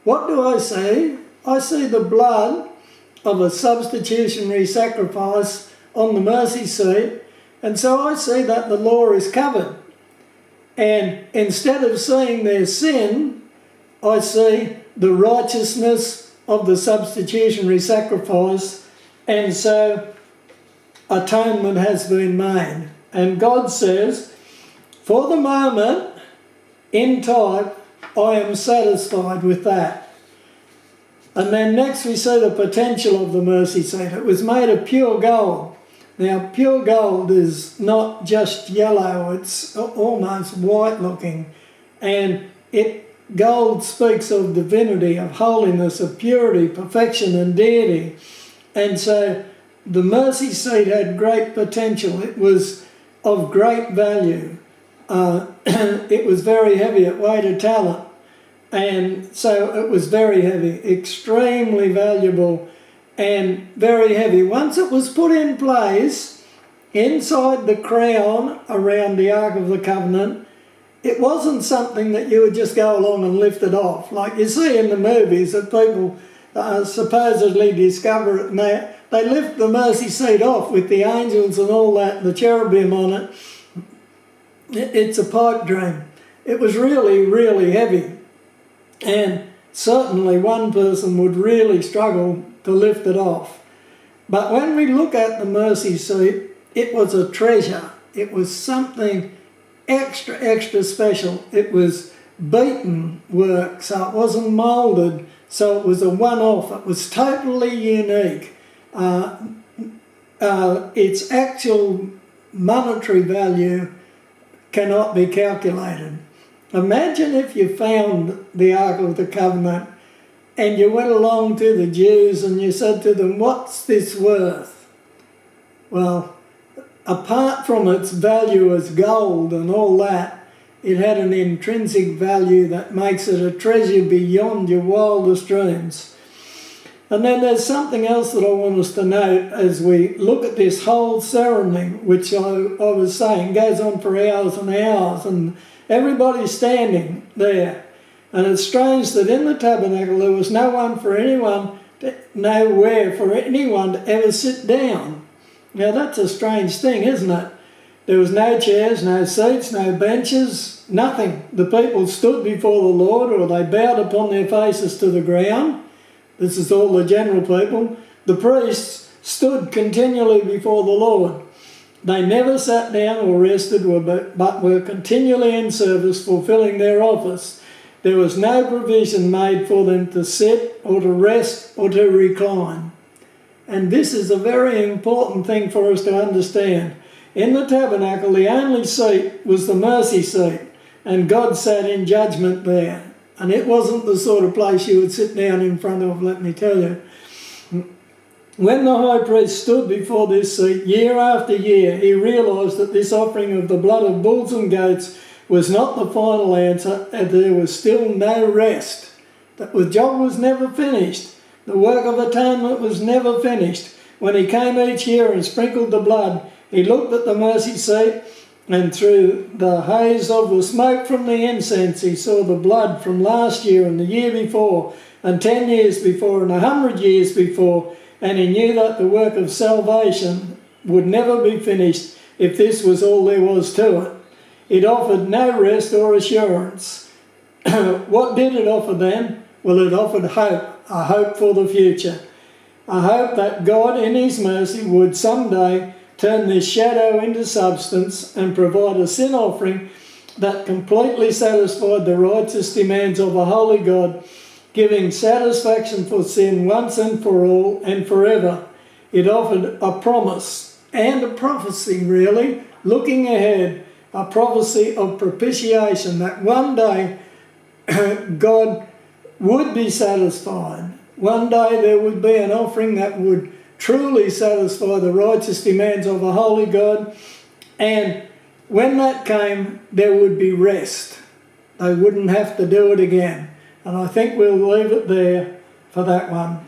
what do I see? I see the blood of a substitutionary sacrifice on the mercy seat, and so I see that the law is covered. And instead of seeing their sin, I see the righteousness of the substitutionary sacrifice, and so atonement has been made. And God says, for the moment, in type, I am satisfied with that. And then next we see the potential of the mercy seat. It was made of pure gold. Now, pure gold is not just yellow, it's almost white looking. And gold speaks of divinity, of holiness, of purity, perfection and deity. And so the mercy seat had great potential. It was of great value. It was very heavy, it weighed a talent. And so it was very heavy, extremely valuable and very heavy. Once it was put in place inside the crown around the Ark of the Covenant, it wasn't something that you would just go along and lift it off. Like you see in the movies that people supposedly discover it, and they lift the mercy seat off with the angels and all that, the cherubim on it. It's a pipe dream. It was really, really heavy. And certainly one person would really struggle to lift it off. But when we look at the mercy seat, it was a treasure. It was something extra, extra special. It was beaten work, so it wasn't moulded, so it was a one-off. It was totally unique. Its actual monetary value cannot be calculated. Imagine if you found the Ark of the Covenant and you went along to the Jews and you said to them, what's this worth? Well, apart from its value as gold and all that, it had an intrinsic value that makes it a treasure beyond your wildest dreams. And then there's something else that I want us to note as we look at this whole ceremony, which I was saying goes on for hours and hours, and everybody's standing there. And it's strange that in the tabernacle there was nowhere for anyone to ever sit down. Now that's a strange thing, isn't it? There was no chairs, no seats, no benches, nothing. The people stood before the Lord, or they bowed upon their faces to the ground. This is all the general people. The priests stood continually before the Lord. They never sat down or rested, but were continually in service, fulfilling their office. There was no provision made for them to sit or to rest or to recline. And this is a very important thing for us to understand. In the tabernacle, the only seat was the mercy seat, and God sat in judgment there. And it wasn't the sort of place you would sit down in front of, let me tell you. When the high priest stood before this seat year after year, he realised that this offering of the blood of bulls and goats was not the final answer, and there was still no rest. That the job was never finished. The work of atonement was never finished. When he came each year and sprinkled the blood, he looked at the mercy seat, and through the haze of the smoke from the incense, he saw the blood from last year and the year before, and 10 years before, and 100 years before, and he knew that the work of salvation would never be finished if this was all there was to it. It offered no rest or assurance. What did it offer then? Well, it offered hope, a hope for the future. A hope that God in his mercy would someday turn this shadow into substance and provide a sin offering that completely satisfied the righteous demands of a holy God, giving satisfaction for sin once and for all and forever. It offered a promise and a prophecy, really, looking ahead, a prophecy of propitiation, that one day God would be satisfied. One day there would be an offering that would truly satisfy the righteous demands of a holy God, and when that came, there would be rest. They wouldn't have to do it again. And I think we'll leave it there for that one.